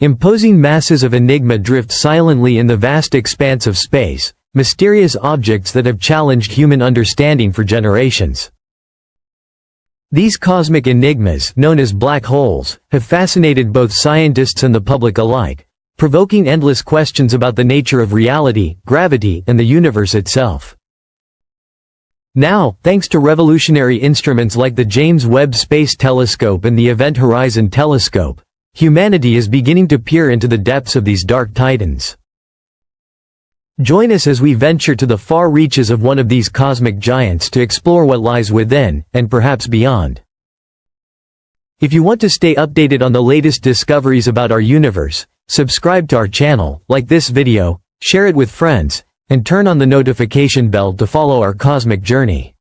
Imposing masses of enigma drift silently in the vast expanse of space, mysterious objects that have challenged human understanding for generations. These cosmic enigmas, known as black holes, have fascinated both scientists and the public alike, provoking endless questions about the nature of reality, gravity, and the universe itself. Now, thanks to revolutionary instruments like the James Webb Space Telescope and the Event Horizon Telescope, humanity is beginning to peer into the depths of these dark titans. Join us as we venture to the far reaches of one of these cosmic giants to explore what lies within, and perhaps beyond. If you want to stay updated on the latest discoveries about our universe, subscribe to our channel, like this video, share it with friends, and turn on the notification bell to follow our cosmic journey.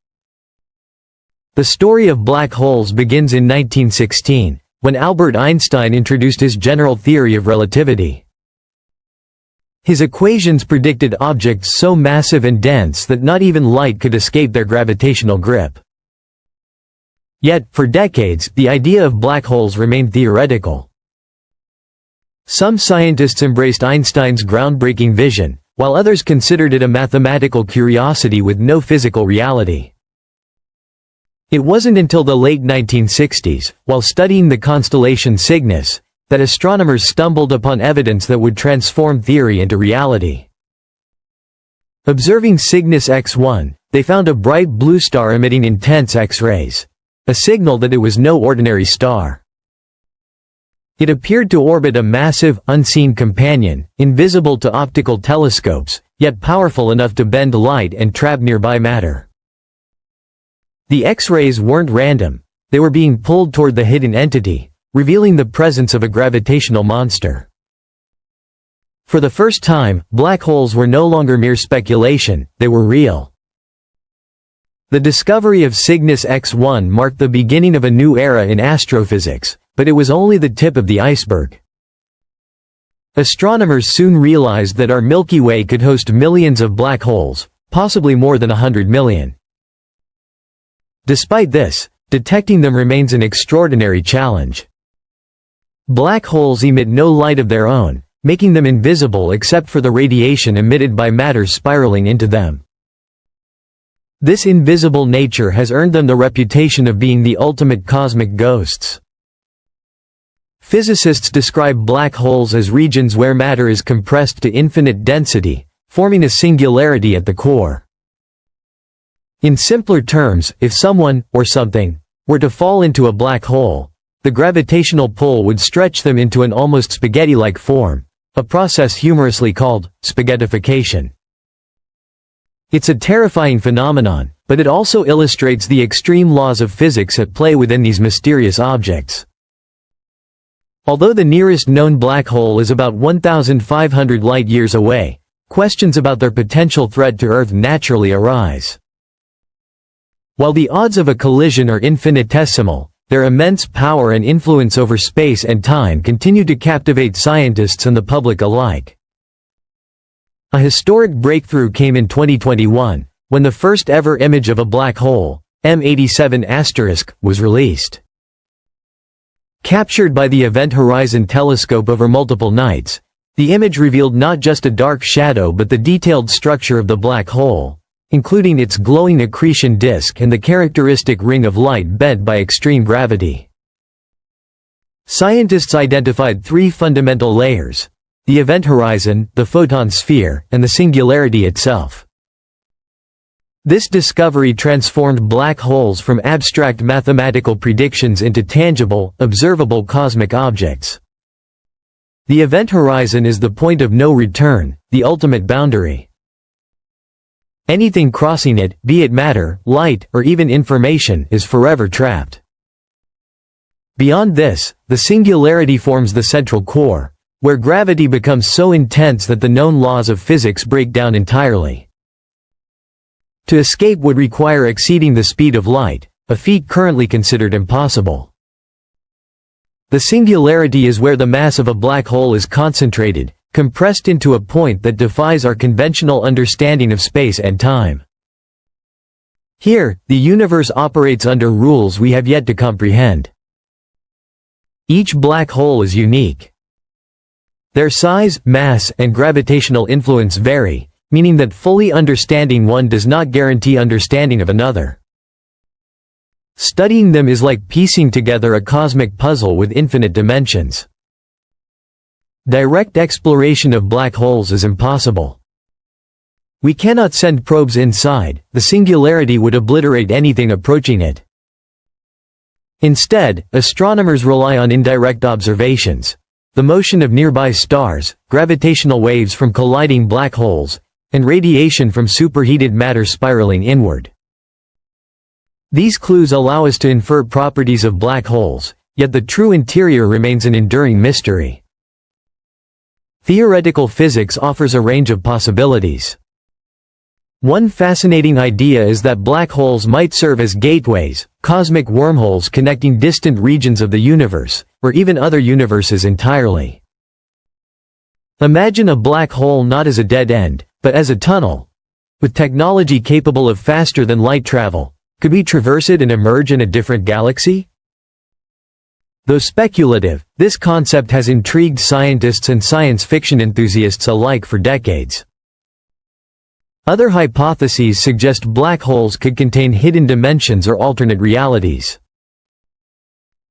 The story of black holes begins in 1916, when Albert Einstein introduced his general theory of relativity. His equations predicted objects so massive and dense that not even light could escape their gravitational grip. Yet, for decades, the idea of black holes remained theoretical. Some scientists embraced Einstein's groundbreaking vision, while others considered it a mathematical curiosity with no physical reality. It wasn't until the late 1960s, while studying the constellation Cygnus, that astronomers stumbled upon evidence that would transform theory into reality. Observing Cygnus X1, they found a bright blue star emitting intense X-rays, a signal that it was no ordinary star. It appeared to orbit a massive, unseen companion, invisible to optical telescopes, yet powerful enough to bend light and trap nearby matter. The X-rays weren't random, they were being pulled toward the hidden entity, revealing the presence of a gravitational monster. For the first time, black holes were no longer mere speculation, they were real. The discovery of Cygnus X1 marked the beginning of a new era in astrophysics, but it was only the tip of the iceberg. Astronomers soon realized that our Milky Way could host millions of black holes, possibly more than 100 million. Despite this, detecting them remains an extraordinary challenge. Black holes emit no light of their own, making them invisible except for the radiation emitted by matter spiraling into them. This invisible nature has earned them the reputation of being the ultimate cosmic ghosts. Physicists describe black holes as regions where matter is compressed to infinite density, forming a singularity at the core. In simpler terms, if someone, or something, were to fall into a black hole, the gravitational pull would stretch them into an almost spaghetti-like form, a process humorously called spaghettification. It's a terrifying phenomenon, but it also illustrates the extreme laws of physics at play within these mysterious objects. Although the nearest known black hole is about 1,500 light-years away, questions about their potential threat to Earth naturally arise. While the odds of a collision are infinitesimal, their immense power and influence over space and time continue to captivate scientists and the public alike. A historic breakthrough came in 2021, when the first ever image of a black hole, M87*, was released. Captured by the Event Horizon Telescope over multiple nights, the image revealed not just a dark shadow but the detailed structure of the black hole, including its glowing accretion disk and the characteristic ring of light bent by extreme gravity. Scientists identified three fundamental layers: the event horizon, the photon sphere, and the singularity itself. This discovery transformed black holes from abstract mathematical predictions into tangible, observable cosmic objects. The event horizon is the point of no return, the ultimate boundary. Anything crossing it, be it matter, light, or even information, is forever trapped. Beyond this, the singularity forms the central core, where gravity becomes so intense that the known laws of physics break down entirely. To escape would require exceeding the speed of light, a feat currently considered impossible. The singularity is where the mass of a black hole is concentrated, compressed into a point that defies our conventional understanding of space and time. Here, the universe operates under rules we have yet to comprehend. Each black hole is unique. Their size, mass, and gravitational influence vary, meaning that fully understanding one does not guarantee understanding of another. Studying them is like piecing together a cosmic puzzle with infinite dimensions. Direct exploration of black holes is impossible. We cannot send probes inside, the singularity would obliterate anything approaching it. Instead, astronomers rely on indirect observations, the motion of nearby stars, gravitational waves from colliding black holes, and radiation from superheated matter spiraling inward. These clues allow us to infer properties of black holes, yet the true interior remains an enduring mystery. Theoretical physics offers a range of possibilities. One fascinating idea is that black holes might serve as gateways, cosmic wormholes connecting distant regions of the universe, or even other universes entirely. Imagine a black hole not as a dead end, but as a tunnel. With technology capable of faster than light travel, could we traverse it and emerge in a different galaxy? Though speculative, this concept has intrigued scientists and science fiction enthusiasts alike for decades. Other hypotheses suggest black holes could contain hidden dimensions or alternate realities.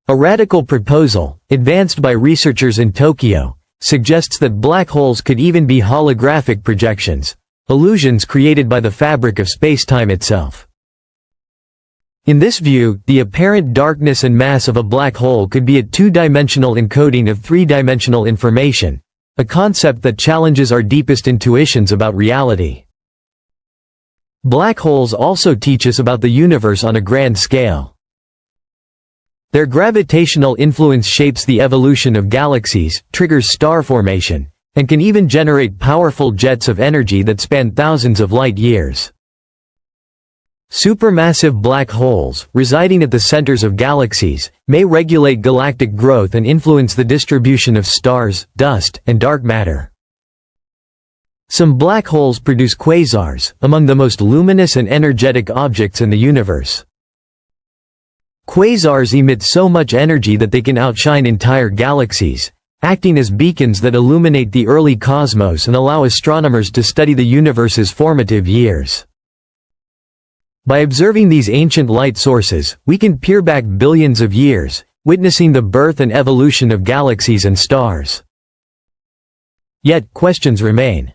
A radical proposal, advanced by researchers in Tokyo, suggests that black holes could even be holographic projections, illusions created by the fabric of space-time itself. In this view, the apparent darkness and mass of a black hole could be a two-dimensional encoding of three-dimensional information, a concept that challenges our deepest intuitions about reality. Black holes also teach us about the universe on a grand scale. Their gravitational influence shapes the evolution of galaxies, triggers star formation, and can even generate powerful jets of energy that span thousands of light years. Supermassive black holes, residing at the centers of galaxies, may regulate galactic growth and influence the distribution of stars, dust, and dark matter. Some black holes produce quasars, among the most luminous and energetic objects in the universe. Quasars emit so much energy that they can outshine entire galaxies, acting as beacons that illuminate the early cosmos and allow astronomers to study the universe's formative years. By observing these ancient light sources, we can peer back billions of years, witnessing the birth and evolution of galaxies and stars. Yet, questions remain.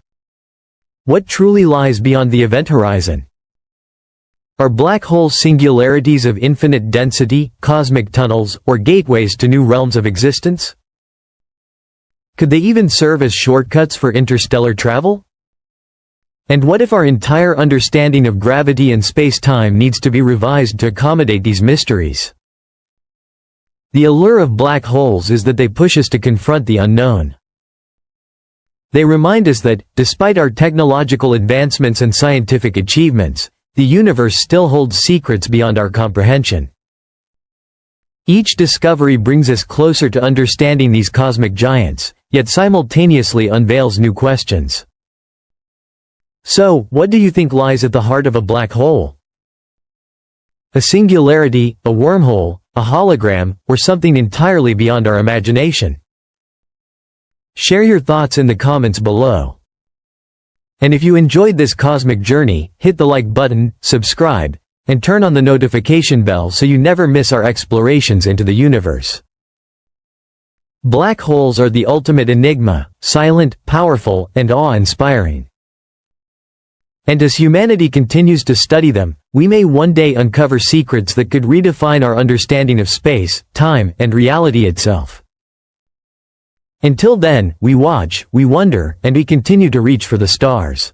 What truly lies beyond the event horizon? Are black holes singularities of infinite density, cosmic tunnels, or gateways to new realms of existence? Could they even serve as shortcuts for interstellar travel? And what if our entire understanding of gravity and space-time needs to be revised to accommodate these mysteries? The allure of black holes is that they push us to confront the unknown. They remind us that, despite our technological advancements and scientific achievements, the universe still holds secrets beyond our comprehension. Each discovery brings us closer to understanding these cosmic giants, yet simultaneously unveils new questions. So, what do you think lies at the heart of a black hole? A singularity, a wormhole, a hologram, or something entirely beyond our imagination? Share your thoughts in the comments below. And if you enjoyed this cosmic journey, hit the like button, subscribe, and turn on the notification bell so you never miss our explorations into the universe. Black holes are the ultimate enigma, silent, powerful, and awe-inspiring. And as humanity continues to study them, we may one day uncover secrets that could redefine our understanding of space, time, and reality itself. Until then, we watch, we wonder, and we continue to reach for the stars.